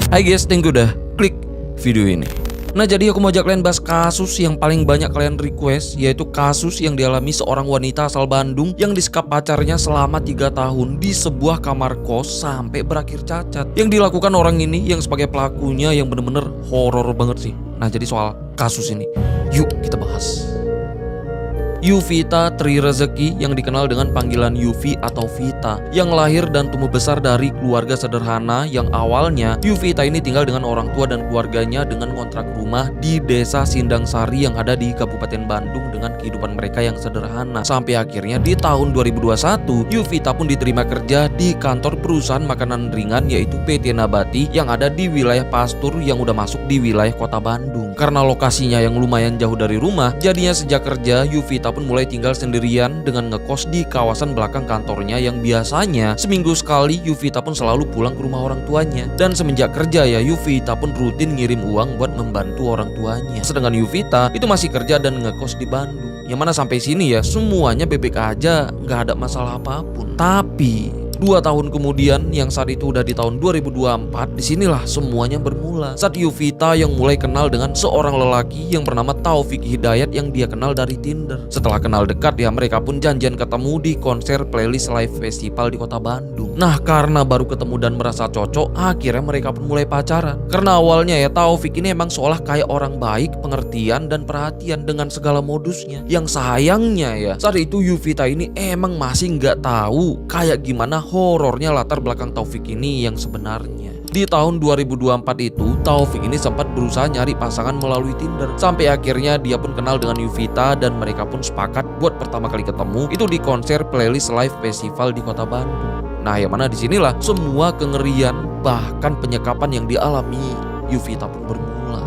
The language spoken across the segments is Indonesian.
Hai guys, thank you udah klik video ini. Nah, jadi aku mau ajak kalian bahas kasus yang paling banyak kalian request, yaitu kasus yang dialami seorang wanita asal Bandung yang disekap pacarnya selama 3 tahun di sebuah kamar kos sampai berakhir cacat. Yang dilakukan orang ini yang sebagai pelakunya yang bener-bener horor banget sih. Nah, jadi soal kasus ini, yuk kita bahas. Yuvita Tri Rezeki yang dikenal dengan panggilan Yuvi atau Vita, yang lahir dan tumbuh besar dari keluarga sederhana yang awalnya Yuvita ini tinggal dengan orang tua dan keluarganya dengan kontrak rumah di desa Sindang Sari yang ada di Kabupaten Bandung dengan kehidupan mereka yang sederhana. Sampai akhirnya di tahun 2021 Yuvita pun diterima kerja di kantor perusahaan makanan ringan yaitu PT Nabati yang ada di wilayah Pastur yang udah masuk di wilayah kota Bandung. Karena lokasinya yang lumayan jauh dari rumah, jadinya sejak kerja Yuvita pun mulai tinggal sendirian dengan ngekos di kawasan belakang kantornya yang biasanya seminggu sekali Yuvita pun selalu pulang ke rumah orang tuanya. Dan semenjak kerja ya Yuvita pun rutin ngirim uang buat membantu orang tuanya. Sedangkan Yuvita itu masih kerja dan ngekos di Bandung. Yang mana sampai sini ya semuanya bebek aja, nggak ada masalah apapun. Tapi 2 tahun kemudian, yang saat itu udah di tahun 2024, disinilah semuanya bermula. Saat Yuvita yang mulai kenal dengan seorang lelaki yang bernama Taufik Hidayat yang dia kenal dari Tinder. Setelah kenal dekat ya mereka pun janjian ketemu di konser playlist live festival di kota Bandung. Nah, karena baru ketemu dan merasa cocok, akhirnya mereka pun mulai pacaran. Karena awalnya ya Taufik ini emang seolah kayak orang baik, pengertian dan perhatian dengan segala modusnya. Yang sayangnya ya saat itu Yuvita ini emang masih nggak tahu kayak gimana horornya latar belakang Taufik ini yang sebenarnya. Di tahun 2024 itu, Taufik ini sempat berusaha nyari pasangan melalui Tinder. Sampai akhirnya dia pun kenal dengan Yuvita dan mereka pun sepakat buat pertama kali ketemu itu di konser playlist live festival di kota Bandung. Nah, yang mana disinilah semua kengerian bahkan penyekapan yang dialami Yuvita pun bermula.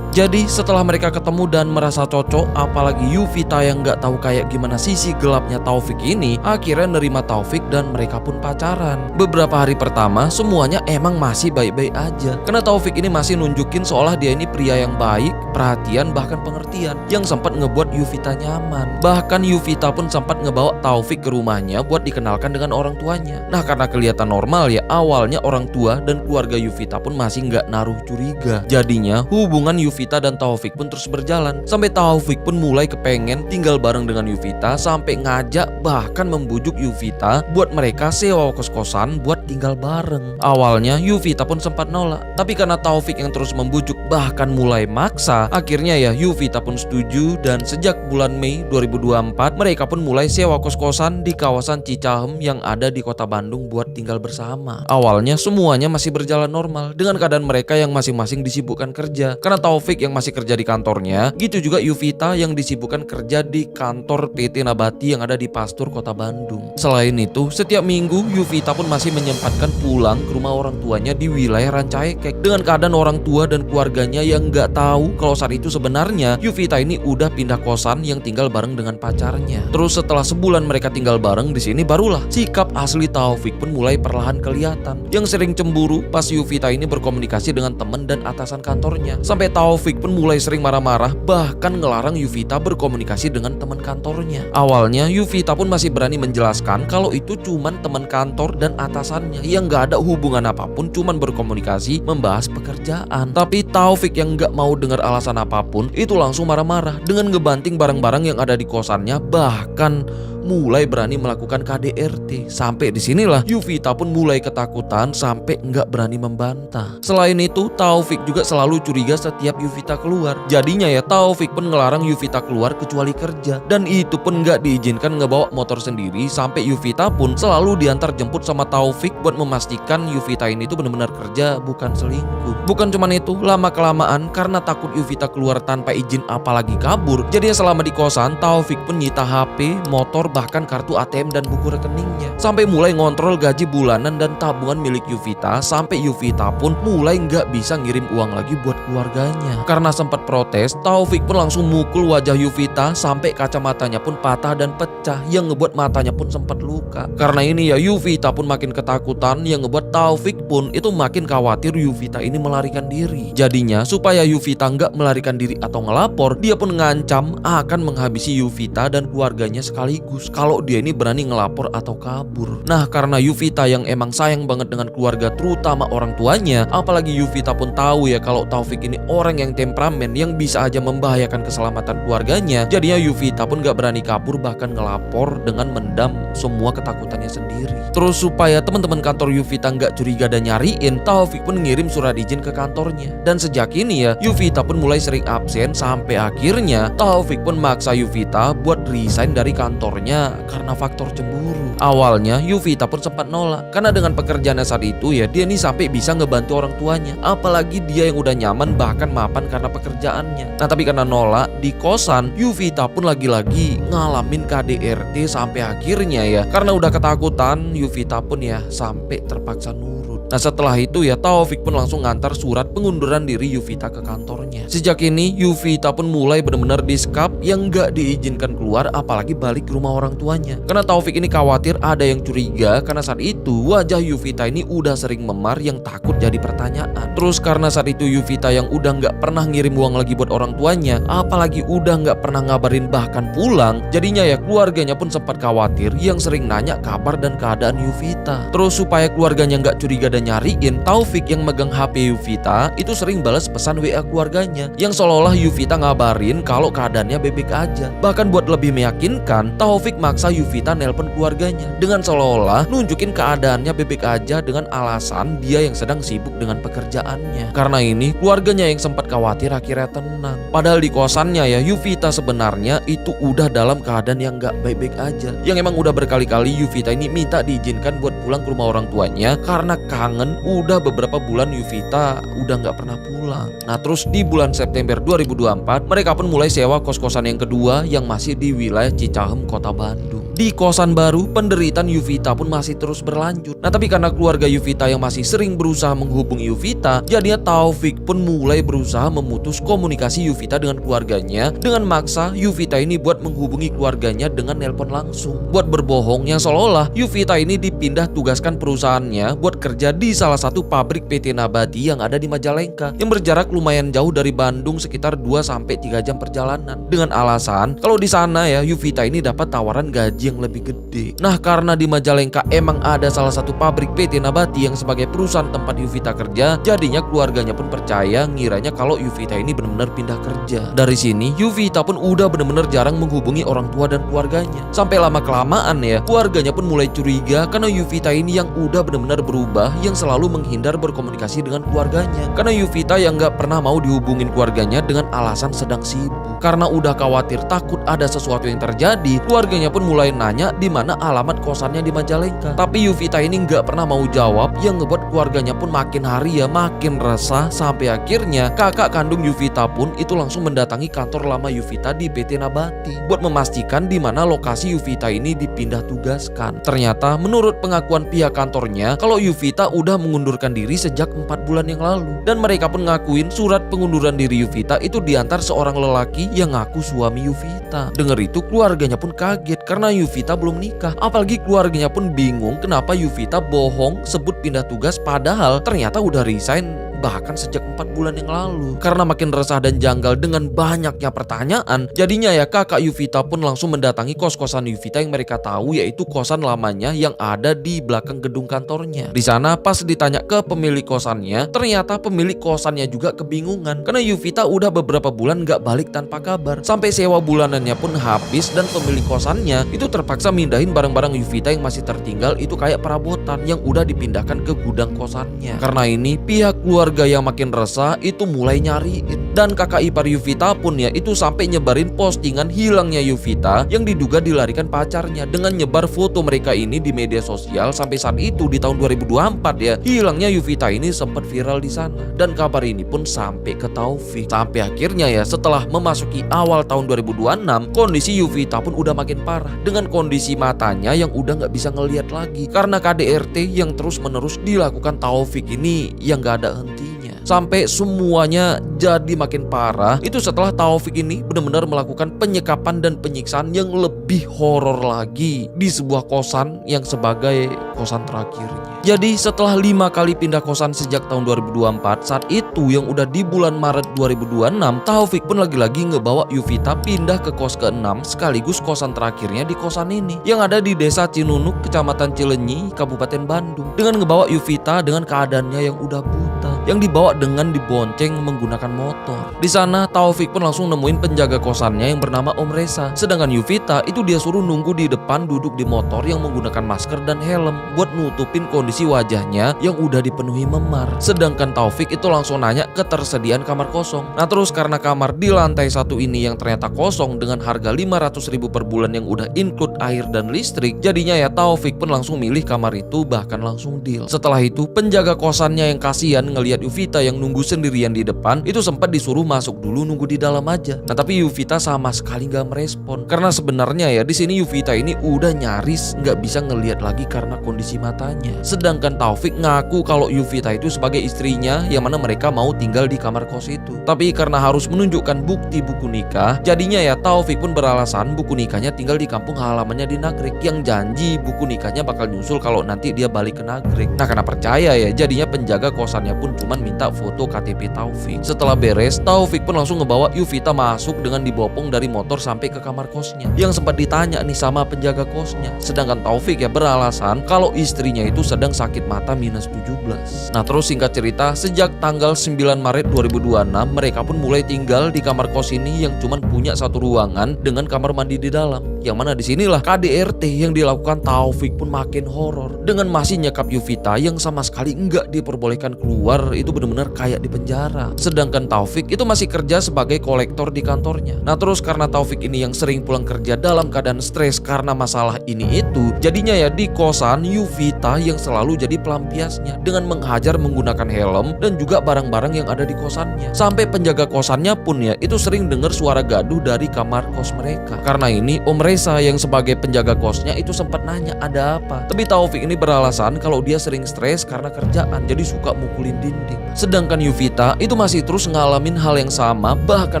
Jadi setelah mereka ketemu dan merasa cocok, apalagi Yuvita yang gak tahu kayak gimana sisi gelapnya Taufik ini, akhirnya nerima Taufik dan mereka pun pacaran. Beberapa hari pertama semuanya emang masih baik-baik aja, karena Taufik ini masih nunjukin seolah dia ini pria yang baik, perhatian bahkan pengertian, yang sempat ngebuat Yuvita nyaman. Bahkan Yuvita pun sempat ngebawa Taufik ke rumahnya buat dikenalkan dengan orang tuanya. Nah, karena kelihatan normal ya, awalnya orang tua dan keluarga Yuvita pun masih gak naruh curiga. Jadinya hubungan Yuvita dan Taufik pun terus berjalan sampai Taufik pun mulai kepengen tinggal bareng dengan Yuvita, sampai ngajak bahkan membujuk Yuvita buat mereka sewa kos-kosan buat tinggal bareng. Awalnya Yuvita pun sempat nolak, tapi karena Taufik yang terus membujuk bahkan mulai maksa, akhirnya ya Yuvita pun setuju dan sejak bulan Mei 2024 mereka pun mulai sewa kos-kosan di kawasan Cicahem yang ada di kota Bandung buat tinggal bersama. Awalnya semuanya masih berjalan normal dengan keadaan mereka yang masing-masing disibukkan kerja. Karena Taufik yang masih kerja di kantornya, gitu juga Yuvita yang disibukkan kerja di kantor PT Nabati yang ada di Pastur kota Bandung. Selain itu, setiap minggu Yuvita pun masih menyempatkan pulang ke rumah orang tuanya di wilayah Rancaekek dengan keadaan orang tua dan keluarganya yang nggak tahu kalau saat itu sebenarnya Yuvita ini udah pindah kosan yang tinggal bareng dengan pacarnya. Terus setelah sebulan mereka tinggal bareng, di sini barulah sikap asli Taufik pun mulai perlahan kelihatan, yang sering cemburu pas Yuvita ini berkomunikasi dengan teman dan atasan kantornya. Sampai Taufik pun mulai sering marah-marah bahkan ngelarang Yuvita berkomunikasi dengan teman kantornya. Awalnya Yuvita pun masih berani menjelaskan kalau itu cuman teman kantor dan atasannya yang gak ada hubungan apapun, cuman berkomunikasi membahas pekerjaan. Tapi Taufik yang gak mau dengar alasan apapun itu langsung marah-marah dengan ngebanting barang-barang yang ada di kosannya, bahkan mulai berani melakukan KDRT. Sampai disinilah Yuvita pun mulai ketakutan sampai nggak berani membantah. Selain itu Taufik juga selalu curiga setiap Yuvita keluar. Jadinya ya Taufik pun ngelarang Yuvita keluar kecuali kerja, dan itu pun nggak diizinkan ngebawa motor sendiri. Sampai Yuvita pun selalu diantar jemput sama Taufik buat memastikan Yuvita ini tuh benar-benar kerja bukan selingkuh. Bukan cuman itu, lama kelamaan karena takut Yuvita keluar tanpa izin apalagi kabur, jadinya selama di kosan Taufik pun nyita HP, motor, bahkan kartu ATM dan buku rekeningnya. Sampai mulai ngontrol gaji bulanan dan tabungan milik Yuvita, sampai Yuvita pun mulai nggak bisa ngirim uang lagi buat keluarganya. Karena sempat protes, Taufik pun langsung mukul wajah Yuvita sampai kacamatanya pun patah dan pecah, yang ngebuat matanya pun sempat luka. Karena ini ya Yuvita pun makin ketakutan, yang ngebuat Taufik pun itu makin khawatir Yuvita ini melarikan diri. Jadinya supaya Yuvita nggak melarikan diri atau ngelapor, dia pun ngancam akan menghabisi Yuvita dan keluarganya sekaligus kalau dia ini berani ngelapor atau kabur. Nah, karena Yuvita yang emang sayang banget dengan keluarga terutama orang tuanya, apalagi Yuvita pun tahu ya kalau Taufik ini orang yang temperamen yang bisa aja membahayakan keselamatan keluarganya. Jadinya Yuvita pun gak berani kabur, bahkan ngelapor dengan mendam semua ketakutannya sendiri. Terus supaya teman-teman kantor Yuvita nggak curiga dan nyariin, Taufik pun ngirim surat izin ke kantornya. Dan sejak ini ya, Yuvita pun mulai sering absen sampai akhirnya Taufik pun maksa Yuvita buat resign dari kantornya karena faktor cemburu. Awalnya Yuvita pun sempat nolak karena dengan pekerjaannya saat itu ya dia nih sampai bisa ngebantu orang tuanya, apalagi dia yang udah nyaman bahkan mapan karena pekerjaannya. Nah tapi karena nolak di kosan, Yuvita pun lagi-lagi ngalamin KDRT sampai akhirnya ya karena udah ketakutan Yuvita pun ya sampai terpaksa nurut. Nah setelah itu ya Taufik pun langsung ngantar surat pengunduran diri Yuvita ke kantornya. Sejak ini Yuvita pun mulai benar-benar disekap yang gak diizinkan keluar apalagi balik ke rumah orang tuanya. Karena Taufik ini khawatir ada yang curiga karena saat itu wajah Yuvita ini udah sering memar yang takut jadi pertanyaan. Terus karena saat itu Yuvita yang udah gak pernah ngirim uang lagi buat orang tuanya, apalagi udah gak pernah ngabarin bahkan pulang, jadinya ya keluarganya pun sempat khawatir yang sering nanya kabar dan keadaan Yuvita. Terus supaya keluarganya gak curiga dan nyariin, Taufik yang megang HP Yuvita itu sering balas pesan WA keluarganya yang seolah-olah Yuvita ngabarin kalau keadaannya bebek aja. Bahkan buat lebih meyakinkan, Taufik maksa Yuvita nelpon keluarganya dengan seolah-olah nunjukin keadaannya bebek aja dengan alasan dia yang sedang sibuk dengan pekerjaannya. Karena ini keluarganya yang sempat khawatir akhirnya tenang. Padahal di kosannya ya Yuvita sebenarnya itu udah dalam keadaan yang gak baik-baik aja. Yang emang udah berkali-kali Yuvita ini minta diizinkan buat pulang ke rumah orang tuanya karena kangen, udah beberapa bulan Yuvita udah gak pernah pulang. Nah terus di bulan September 2024 mereka pun mulai sewa kos-kosan yang kedua yang masih di wilayah Cicahem, Kota Bandung. Di kosan baru penderitaan Yuvita pun masih terus berlanjut. Nah tapi karena keluarga Yuvita yang masih sering berusaha menghubungi Yuvita, jadinya Taufik pun mulai berusaha memutus komunikasi Yuvita dengan keluarganya dengan maksa Yuvita ini buat menghubungi keluarganya dengan nelpon langsung, buat berbohong yang seolah-olah Yuvita ini dipindah tugaskan perusahaannya buat kerja di salah satu pabrik PT Nabati yang ada di Majalengka yang berjarak lumayan jauh dari Bandung sekitar 2-3 jam perjalanan, dengan alasan kalau di sana ya Yuvita ini dapat tawaran gaji yang lebih gede. Nah karena di Majalengka emang ada salah satu pabrik PT Nabati yang sebagai perusahaan tempat Yuvita kerja, jadinya keluarganya pun percaya ngiranya kalau Yuvita ini benar-benar pindah kerja. Dari sini Yuvita pun udah benar-benar jarang menghubungi orang tua dan keluarganya. Sampai lama-kelamaan ya keluarganya pun mulai curiga karena Yuvita ini yang udah benar-benar berubah, yang selalu menghindar berkomunikasi dengan keluarganya. Karena Yuvita yang gak pernah mau dihubungin keluarganya dengan alasan sedang sibuk. Karena udah khawatir takut ada sesuatu yang terjadi, keluarganya pun mulai nanya di mana alamat kosannya di Majalengka. Tapi Yuvita ini nggak pernah mau jawab, yang ngebuat keluarganya pun makin hari ya makin resah. Sampai akhirnya kakak kandung Yuvita pun itu langsung mendatangi kantor lama Yuvita di PT Nabati buat memastikan di mana lokasi Yuvita ini dipindah tugaskan. Ternyata menurut pengakuan pihak kantornya kalau Yuvita udah mengundurkan diri sejak 4 bulan yang lalu, dan mereka pun ngakuin surat pengunduran diri Yuvita itu diantar seorang lelaki yang ngaku suami Yuvita. Dengar itu keluarganya pun kaget karena Yuvita belum nikah. Apalagi keluarganya pun bingung kenapa Yuvita bohong sebut pindah tugas padahal ternyata udah resign bahkan sejak 4 bulan yang lalu. Karena makin resah dan janggal dengan banyaknya pertanyaan, jadinya ya kakak Yuvita pun langsung mendatangi kos-kosan Yuvita yang mereka tahu yaitu kosan lamanya yang ada di belakang gedung kantornya. Di sana pas ditanya ke pemilik kosannya, ternyata pemilik kosannya juga kebingungan karena Yuvita udah beberapa bulan gak balik tanpa kabar. Sampai sewa bulanannya pun habis dan pemilik kosannya itu terpaksa mindahin barang-barang Yuvita yang masih tertinggal itu kayak perabotan yang udah dipindahkan ke gudang kosannya. Karena ini pihak keluarga yang makin resah itu mulai nyariin, dan kakak ipar Yuvita pun ya itu sampai nyebarin postingan hilangnya Yuvita yang diduga dilarikan pacarnya dengan nyebar foto mereka ini di media sosial. Sampai saat itu di tahun 2024 ya hilangnya Yuvita ini sempat viral di sana, dan kabar ini pun sampai ke Taufik. Sampai akhirnya ya setelah memasuki awal tahun 2026 kondisi Yuvita pun udah makin parah dengan kondisi matanya yang udah nggak bisa ngelihat lagi karena KDRT yang terus menerus dilakukan Taufik ini yang gak ada hentinya. Sampai semuanya jadi makin parah itu setelah Taufik ini benar-benar melakukan penyekapan dan penyiksaan yang lebih horor lagi di sebuah kosan yang sebagai kosan terakhirnya. Jadi setelah 5 kali pindah kosan sejak tahun 2024, saat itu yang udah di bulan Maret 2026, Taufik pun lagi-lagi ngebawa Yuvita pindah ke kos ke-6 sekaligus kosan terakhirnya di kosan ini yang ada di Desa Cinunuk, Kecamatan Cilenyi, Kabupaten Bandung. Dengan ngebawa Yuvita dengan keadaannya yang udah buta, yang dibawa dengan dibonceng menggunakan motor. Di sana Taufik pun langsung nemuin penjaga kosannya yang bernama Om Reza. Sedangkan Yuvita itu dia suruh nunggu di depan duduk di motor yang menggunakan masker dan helm buat nutupin kondisi wajahnya yang udah dipenuhi memar. Sedangkan Taufik itu langsung nanya ketersediaan kamar kosong. Nah terus karena kamar di lantai 1 ini yang ternyata kosong dengan harga 500.000 per bulan yang udah include air dan listrik, jadinya ya Taufik pun langsung milih kamar itu, bahkan langsung deal. Setelah itu penjaga kosannya yang kasihan ngelihat Yuvita yang nunggu sendirian di depan itu sempat disuruh masuk dulu nunggu di dalam aja. Nah tapi Yuvita sama sekali nggak merespon karena sebenarnya ya di sini Yuvita ini udah nyaris nggak bisa ngelihat lagi karena kondisi matanya. Sedangkan Taufik ngaku kalau Yuvita itu sebagai istrinya yang mana mereka mau tinggal di kamar kos itu. Tapi karena harus menunjukkan bukti buku nikah, jadinya ya Taufik pun beralasan buku nikahnya tinggal di kampung halamannya di Nagrek, yang janji buku nikahnya bakal nyusul kalau nanti dia balik ke Nagrek. Nah karena percaya ya, jadinya penjaga kosannya pun cuman minta foto KTP Taufik. Setelah beres, Taufik pun langsung ngebawa Yuvita masuk dengan dibopong dari motor sampai ke kamar kosnya. Yang sempat ditanya nih sama penjaga kosnya. Sedangkan Taufik ya beralasan kalau istrinya itu sedang sakit mata -17. Nah terus singkat cerita, sejak tanggal 9 Maret 2026 mereka pun mulai tinggal di kamar kos ini yang cuman punya satu ruangan dengan kamar mandi di dalam. Yang mana disinilah KDRT yang dilakukan Taufik pun makin horor dengan masih nyekap Yuvita yang sama sekali enggak diperbolehkan keluar, itu benar-benar kayak di penjara. Sedangkan Taufik itu masih kerja sebagai kolektor di kantornya. Nah terus karena Taufik ini yang sering pulang kerja dalam keadaan stres karena masalah ini itu, jadinya ya di kosan Yuvita yang selalu jadi pelampiasnya dengan menghajar menggunakan helm dan juga barang-barang yang ada di kosannya. Sampai penjaga kosannya pun ya itu sering dengar suara gaduh dari kamar kos mereka. Karena ini Om Reza yang sebagai penjaga kosnya itu sempat nanya ada apa. Tapi Taufik ini beralasan kalau dia sering stres karena kerjaan jadi suka mukulin dinding. Sedangkan Yuvita itu masih terus ngalamin hal yang sama, bahkan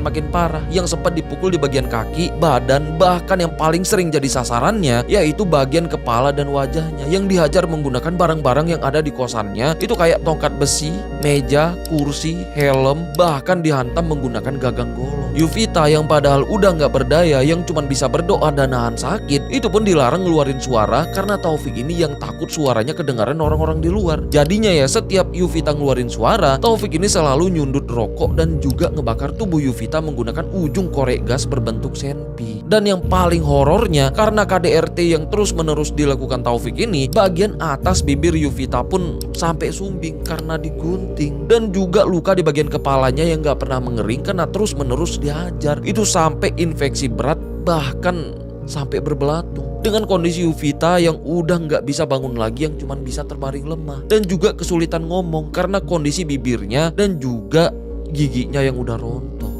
makin parah, yang sempat dipukul di bagian kaki, badan, bahkan yang paling sering jadi sasarannya yaitu bagian kepala dan wajahnya yang dihajar menggunakan barang-barang yang ada di kosannya. Itu kayak tongkat besi, meja, kursi, helm, bahkan dihantam menggunakan gagang golong. Yuvita yang padahal udah nggak berdaya, yang cuman bisa berdoa dan nahan sakit, itu pun dilarang ngeluarin suara karena Taufik ini yang takut suaranya kedengaran orang-orang di luar. Jadinya ya setiap Yuvita ngeluarin suara, Taufik ini selalu nyundut rokok dan juga ngebakar tubuh Yuvita menggunakan ujung korek gas berbentuk senpi. Dan yang paling horornya, karena KDRT yang terus-menerus dilakukan Taufik ini, bagian atas bibir Yuvita pun sampai sumbing karena digunting, dan juga luka di bagian kepalanya yang gak pernah mengering karena terus-menerus dihajar. Itu sampai infeksi berat, bahkan sampai berbelatung. Dengan kondisi Yuvita yang udah nggak bisa bangun lagi, yang cuman bisa terbaring lemah, dan juga kesulitan ngomong karena kondisi bibirnya dan juga giginya yang udah rontok.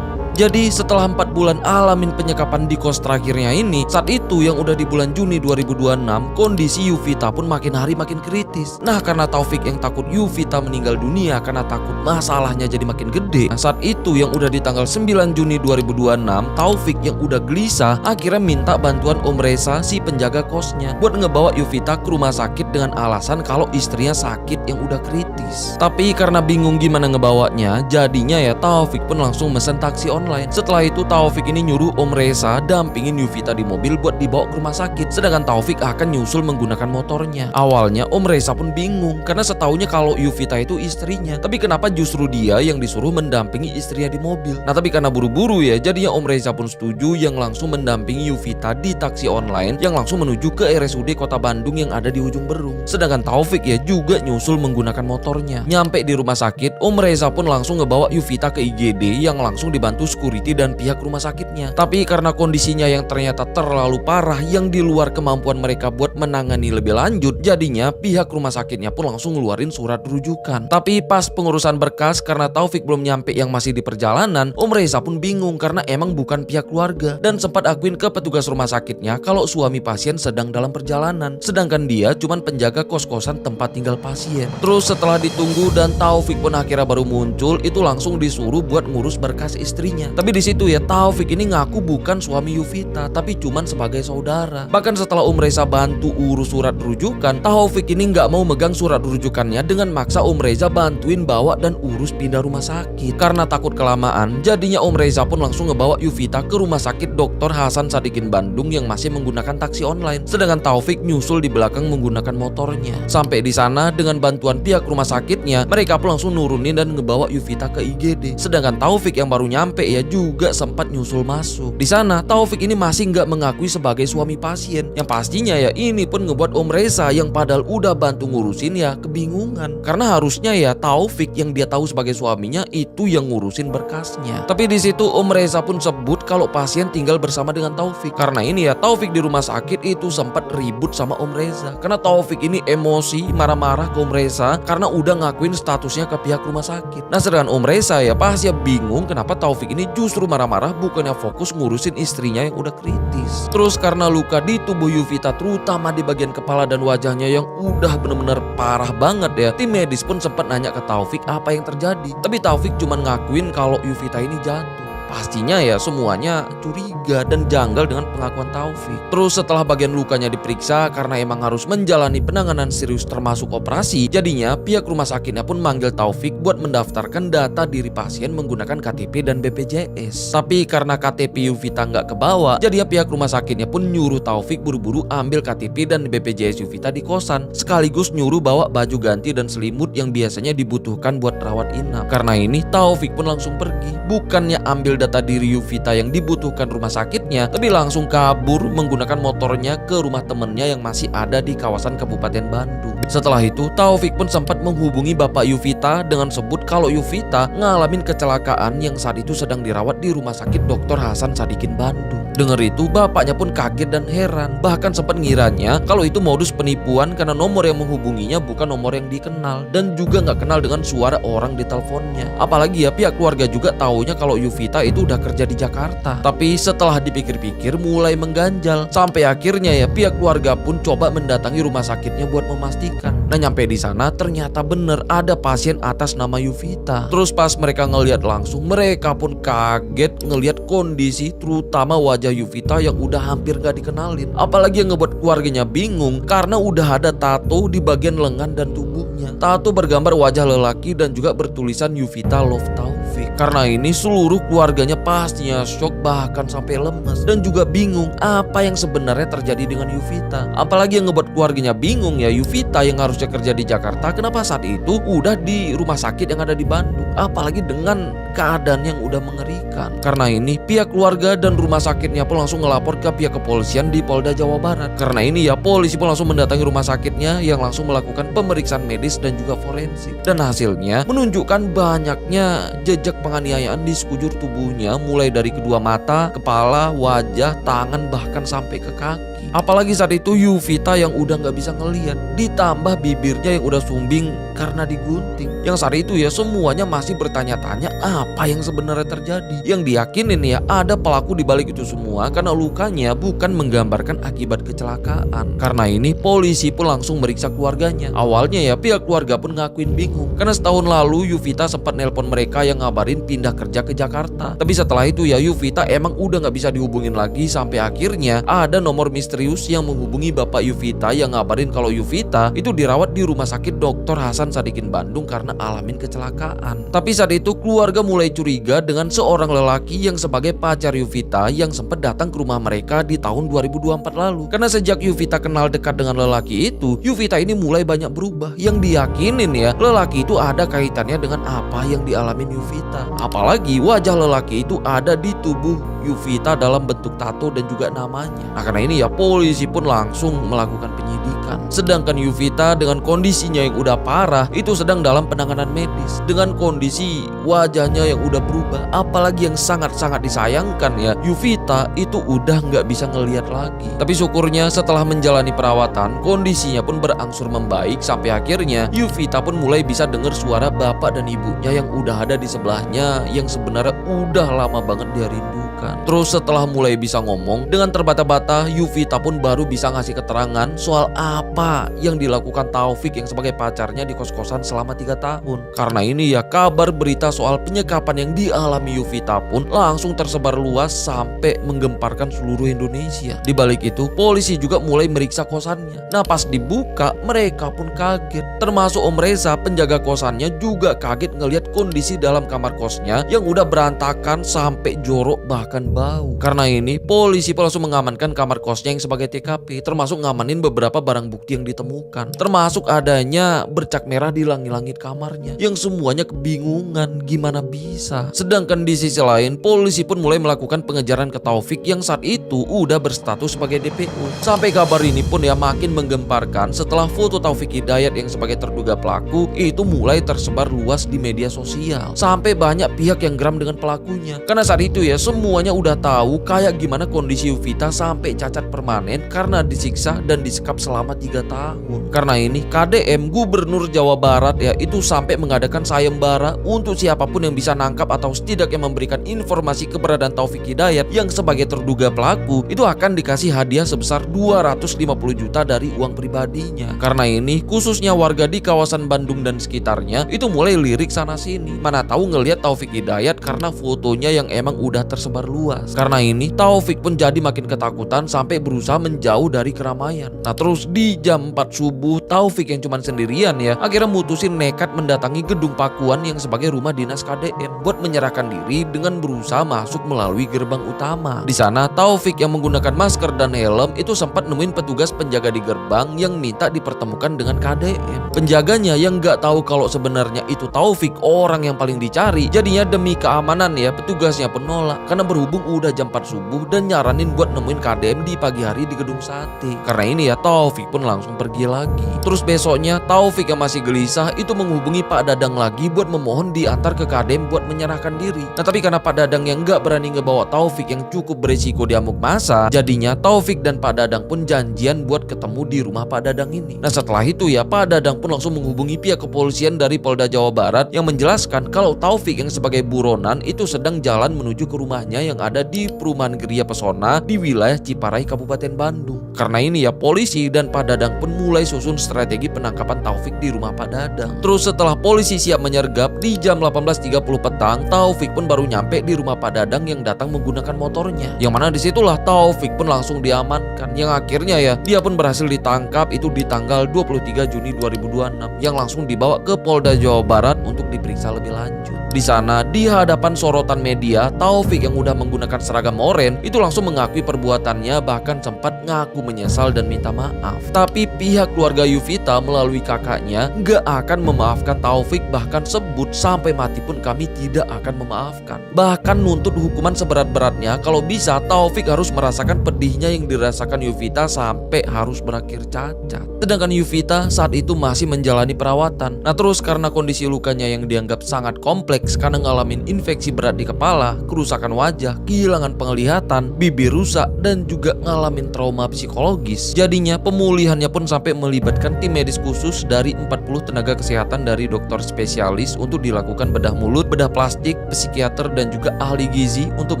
Jadi setelah 4 bulan alamin penyekapan di kos terakhirnya ini, saat itu yang udah di bulan Juni 2026, kondisi Yuvita pun makin hari makin kritis. Nah karena Taufik yang takut Yuvita meninggal dunia karena takut masalahnya jadi makin gede, nah saat itu yang udah di tanggal 9 Juni 2026, Taufik yang udah gelisah akhirnya minta bantuan Om Reza, si penjaga kosnya, buat ngebawa Yuvita ke rumah sakit dengan alasan kalau istrinya sakit yang udah kritis. Tapi karena bingung gimana ngebawanya, jadinya ya Taufik pun langsung mesen taksi online. Setelah itu Taufik ini nyuruh Om Reza dampingin Yuvita di mobil buat dibawa ke rumah sakit, sedangkan Taufik akan nyusul menggunakan motornya. Awalnya Om Reza pun bingung karena setaunya kalau Yuvita itu istrinya, tapi kenapa justru dia yang disuruh mendampingi istrinya di mobil. Nah tapi karena buru-buru ya, jadinya Om Reza pun setuju yang langsung mendampingi Yuvita di taksi online yang langsung menuju ke RSUD Kota Bandung yang ada di ujung Berung. Sedangkan Taufik ya juga nyusul menggunakan motornya. Nyampe di rumah sakit, Om Reza pun langsung ngebawa Yuvita ke IGD yang langsung dibantu security dan pihak rumah sakitnya. Tapi karena kondisinya yang ternyata terlalu parah yang di luar kemampuan mereka buat menangani lebih lanjut, jadinya pihak rumah sakitnya pun langsung ngeluarin surat rujukan. Tapi pas pengurusan berkas karena Taufik belum nyampe yang masih di perjalanan, Om Reza pun bingung karena emang bukan pihak keluarga, dan sempat akuin ke petugas rumah sakitnya kalau suami pasien sedang dalam perjalanan, sedangkan dia cuman penjaga kos-kosan tempat tinggal pasien. Terus setelah ditunggu dan Taufik pun akhirnya baru muncul, itu langsung disuruh buat ngurus berkas istrinya. suaminya. Tapi di situ ya Taufik ini ngaku bukan suami Yuvita, tapi cuman sebagai saudara. Bahkan setelah Reza bantu urus surat rujukan, Taufik ini nggak mau megang surat rujukannya dengan maksa Reza bantuin bawa dan urus pindah rumah sakit. Karena takut kelamaan, jadinya Reza pun langsung ngebawa Yuvita ke rumah sakit Dr. Hasan Sadikin Bandung yang masih menggunakan taksi online. Sedangkan Taufik nyusul di belakang menggunakan motornya. Sampai di sana dengan bantuan pihak rumah sakitnya, mereka pun langsung nurunin dan ngebawa Yuvita ke IGD. Sedangkan Taufik yang baru nyampe ya juga sempat nyusul masuk. Di sana Taufik ini masih nggak mengakui sebagai suami pasien. Yang pastinya ya ini pun ngebuat Reza yang padahal udah bantu ngurusin ya kebingungan. Karena harusnya ya Taufik yang dia tahu sebagai suaminya itu yang ngurusin berkasnya. Tapi di situ Reza pun sebut kalau pasien tinggal bersama dengan Taufik. Karena ini ya Taufik di rumah sakit itu sempat ribut sama Reza. Karena Taufik ini emosi marah-marah ke Reza karena udah ngakuin statusnya ke pihak rumah sakit. Nah sedangkan Reza ya pasti ya bingung kenapa Taufik ini justru marah-marah bukannya fokus ngurusin istrinya yang udah kritis. Terus karena luka di tubuh Yuvita terutama di bagian kepala dan wajahnya yang udah bener-bener parah banget ya, tim medis pun sempat nanya ke Taufik apa yang terjadi. Tapi Taufik cuma ngakuin kalau Yuvita ini jatuh. Pastinya ya semuanya curiga dan janggal dengan pengakuan Taufik. Terus setelah bagian lukanya diperiksa karena emang harus menjalani penanganan serius termasuk operasi, jadinya pihak rumah sakitnya pun manggil Taufik buat mendaftarkan data diri pasien menggunakan KTP dan BPJS. Tapi karena KTP Yuvita nggak kebawa, jadi pihak rumah sakitnya pun nyuruh Taufik buru-buru ambil KTP dan BPJS Yuvita di kosan, sekaligus nyuruh bawa baju ganti dan selimut yang biasanya dibutuhkan buat rawat inap. Karena ini Taufik pun langsung pergi, bukannya ambil data diri Yuvita yang dibutuhkan rumah sakitnya, tapi langsung kabur menggunakan motornya ke rumah temennya yang masih ada di kawasan Kabupaten Bandung. Setelah itu Taufik pun sempat menghubungi bapak Yuvita dengan sebut kalau Yuvita ngalamin kecelakaan yang saat itu sedang dirawat di rumah sakit Dr. Hasan Sadikin Bandung. Dengar itu bapaknya pun kaget dan heran, bahkan sempat ngiranya kalau itu modus penipuan karena nomor yang menghubunginya bukan nomor yang dikenal dan juga nggak kenal dengan suara orang di teleponnya. Apalagi ya pihak keluarga juga taunya kalau Yuvita itu udah kerja di Jakarta. Tapi setelah dipikir-pikir mulai mengganjal. Sampai akhirnya ya pihak keluarga pun coba mendatangi rumah sakitnya buat memastikan. Nah nyampe di sana ternyata bener ada pasien atas nama Yuvita. Terus pas mereka ngelihat langsung, mereka pun kaget ngelihat kondisi terutama wajah Yuvita yang udah hampir gak dikenalin. Apalagi yang ngebuat keluarganya bingung karena udah ada tato di bagian lengan dan tubuhnya. Tato bergambar wajah lelaki dan juga bertulisan Yuvita Love Taufik. Karena ini seluruh keluarganya pastinya shock bahkan sampai lemes dan juga bingung apa yang sebenarnya terjadi dengan Yuvita. Apalagi yang ngebuat keluarganya bingung ya Yuvita yang harusnya kerja di Jakarta kenapa saat itu udah di rumah sakit yang ada di Bandung. Apalagi dengan keadaan yang udah mengerikan. Karena ini pihak keluarga dan rumah sakitnya pun langsung ngelapor ke pihak kepolisian di Polda Jawa Barat. Karena ini ya polisi pun langsung mendatangi rumah sakitnya yang langsung melakukan pemeriksaan medis dan juga forensik. Dan hasilnya menunjukkan banyaknya jejak penganiayaan di sekujur tubuhnya mulai dari kedua mata, kepala, wajah, tangan bahkan sampai ke kaki. Apalagi saat itu Yuvita yang udah gak bisa ngelihat, ditambah bibirnya yang udah sumbing karena digunting. Yang saat itu ya semuanya masih bertanya-tanya apa yang sebenarnya terjadi. Yang diyakinin ya ada pelaku di balik itu semua karena lukanya bukan menggambarkan akibat kecelakaan. Karena ini polisi pun langsung meriksa keluarganya. Awalnya ya pihak keluarga pun ngakuin bingung karena setahun lalu Yuvita sempat nelpon mereka yang ngabarin pindah kerja ke Jakarta. Tapi setelah itu ya Yuvita emang udah gak bisa dihubungin lagi sampai akhirnya ada nomor misteri yang menghubungi bapak Yuvita yang ngabarin kalau Yuvita itu dirawat di rumah sakit Dr. Hasan Sadikin Bandung karena alamin kecelakaan. Tapi saat itu keluarga mulai curiga dengan seorang lelaki yang sebagai pacar Yuvita yang sempat datang ke rumah mereka di tahun 2024 lalu. Karena sejak Yuvita kenal dekat dengan lelaki itu, Yuvita ini mulai banyak berubah. Yang diyakinin ya lelaki itu ada kaitannya dengan apa yang dialamin Yuvita. Apalagi wajah lelaki itu ada di tubuh Yuvita dalam bentuk tato dan juga namanya. Nah karena ini ya polisi pun langsung melakukan penyidikan. Sedangkan Yuvita dengan kondisinya yang udah parah itu sedang dalam penanganan medis dengan kondisi wajahnya yang udah berubah. Apalagi yang sangat-sangat disayangkan ya Yuvita itu udah nggak bisa ngelihat lagi. Tapi syukurnya setelah menjalani perawatan kondisinya pun berangsur membaik sampai akhirnya Yuvita pun mulai bisa dengar suara bapak dan ibunya yang udah ada di sebelahnya yang sebenarnya udah lama banget dia rindukan. Terus setelah mulai bisa ngomong dengan terbata-bata, Yuvita pun baru bisa ngasih keterangan soal apa yang dilakukan Taufik yang sebagai pacarnya di kos-kosan selama 3 tahun. Karena ini ya, kabar berita soal penyekapan yang dialami Yovita pun langsung tersebar luas sampai menggemparkan seluruh Indonesia. Di balik itu, polisi juga mulai meriksa kosannya. Nah, pas dibuka, mereka pun kaget. Termasuk Om Reza, penjaga kosannya, juga kaget ngelihat kondisi dalam kamar kosnya yang udah berantakan sampai jorok bahkan bau. Karena ini, polisi pun langsung mengamankan kamar kosnya yang sebagai TKP, termasuk ngamanin beberapa barang bukti yang ditemukan. Termasuk adanya bercak merah di langit-langit kamarnya, yang semuanya kebingungan gimana bisa. Sedangkan di sisi lain, polisi pun mulai melakukan pengejaran ke Taufik yang saat itu udah berstatus sebagai DPO. Sampai kabar ini pun ya makin menggemparkan setelah foto Taufik Hidayat yang sebagai terduga pelaku itu mulai tersebar luas di media sosial. Sampai banyak pihak yang geram dengan pelakunya. Karena saat itu ya semuanya udah tahu kayak gimana kondisi Yovita sampai cacat permanen karena disiksa dan disekap selama 3 tahun. Karena ini KDM Gubernur Jawa Barat ya itu sampai mengadakan sayembara untuk siapapun yang bisa nangkap atau setidaknya memberikan informasi keberadaan Taufik Hidayat yang sebagai terduga pelaku itu akan dikasih hadiah sebesar 250 juta dari uang pribadinya. Karena ini khususnya warga di kawasan Bandung dan sekitarnya itu mulai lirik sana sini. Mana tahu ngelihat Taufik Hidayat karena fotonya yang emang udah tersebar luas. Karena ini Taufik pun jadi makin ketakutan sampai berusaha menjauh dari keramaian. Nah, terus di jam 4 subuh Taufik yang cuman sendirian ya akhirnya mutusin nekat mendatangi gedung Pakuan yang sebagai rumah dinas KDM buat menyerahkan diri dengan berusaha masuk melalui gerbang utama. Di sana Taufik yang menggunakan masker dan helm itu sempat nemuin petugas penjaga di gerbang yang minta dipertemukan dengan KDM. Penjaganya yang nggak tahu kalau sebenarnya itu Taufik orang yang paling dicari. Jadinya demi keamanan ya petugasnya pun nolak karena berhubung udah jam 4 subuh dan nyaranin buat nemuin KDM di pagi hari di gedung sate. Karena ini ya Taufik pun langsung pergi lagi. Terus besoknya Taufik yang masih gelisah itu menghubungi Pak Dadang lagi buat memohon diantar ke KDM buat menyerahkan diri. Nah, tapi karena Pak Dadang yang nggak berani ngebawa Taufik yang cukup beresiko diamuk masa, jadinya Taufik dan Pak Dadang pun janjian buat ketemu di rumah Pak Dadang ini. Nah, setelah itu ya Pak Dadang pun langsung menghubungi pihak kepolisian dari Polda Jawa Barat yang menjelaskan kalau Taufik yang sebagai buronan itu sedang jalan menuju ke rumahnya yang ada di Perumahan Geria Pesona di wilayah Ciparai Kabupaten Bandung. Karena ini ya polisi dan Pak Dadang pun mulai susun strategi penangkapan Taufik di rumah Pak Dadang. Terus setelah polisi siap menyergap di jam 18.30 petang, Taufik pun baru nyampe di rumah Pak Dadang yang datang menggunakan motornya. Yang mana disitulah Taufik pun langsung diamankan. Yang akhirnya ya dia pun berhasil ditangkap itu di tanggal 23 Juni 2026 yang langsung dibawa ke Polda Jawa Barat untuk diperiksa lebih lanjut. Di sana di hadapan sorotan media, Taufik yang udah menggunakan seragam oranye itu langsung mengakui perbuatannya, bahkan sempat ngaku menyesal dan minta maaf. Tapi pihak keluarga Yovita melalui kakaknya nggak akan memaafkan Taufik, bahkan sebut sampai mati pun kami tidak akan memaafkan. Bahkan nuntut hukuman seberat-beratnya kalau bisa Taufik harus merasakan pedihnya yang dirasakan Yovita sampai harus berakhir cacat. Sedangkan Yovita saat itu masih menjalani perawatan. Nah, terus karena kondisi lukanya yang dianggap sangat kompleks karena ngalamin infeksi berat di kepala, kerusakan wajah, kehilangan penglihatan, bibir rusak, dan juga ngalamin trauma psikologis. Jadinya pemulihannya pun sampai melibatkan tim medis khusus dari 40 tenaga kesehatan dari dokter spesialis untuk dilakukan bedah mulut, bedah plastik, psikiater, dan juga ahli gizi untuk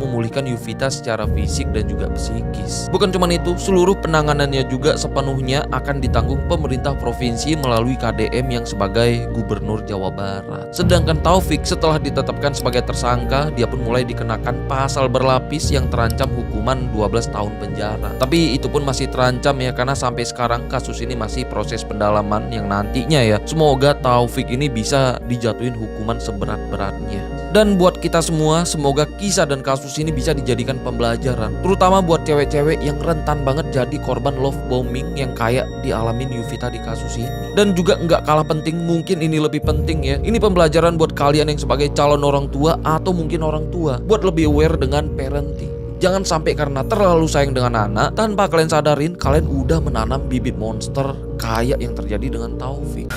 memulihkan Yovita secara fisik dan juga psikis. Bukan cuma itu, seluruh penanganannya juga sepenuhnya akan ditanggung pemerintah provinsi melalui KDM yang sebagai Gubernur Jawa Barat. Sedangkan Taufik setelah ditetapkan sebagai tersangka, dia pun mulai dikenakan pasal berlapis yang terancam hukuman 12 tahun penjara. Tapi itu pun masih terancam ya, karena sampai sekarang kasus ini masih proses pendalaman yang nantinya ya semoga Taufik ini bisa dijatuhin hukuman seberat-beratnya. Dan buat kita semua, semoga kisah dan kasus ini bisa dijadikan pembelajaran, terutama buat cewek-cewek yang rentan banget jadi korban love bombing yang kayak dialamin Yovita di kasus ini. Dan juga nggak kalah penting, mungkin ini lebih penting ya, ini pembelajaran buat kalian yang sebagai calon orang tua atau mungkin orang tua buat lebih aware dengan parenting. Jangan sampai karena terlalu sayang dengan anak, tanpa kalian sadarin kalian udah menanam bibit monster kayak yang terjadi dengan Taufik.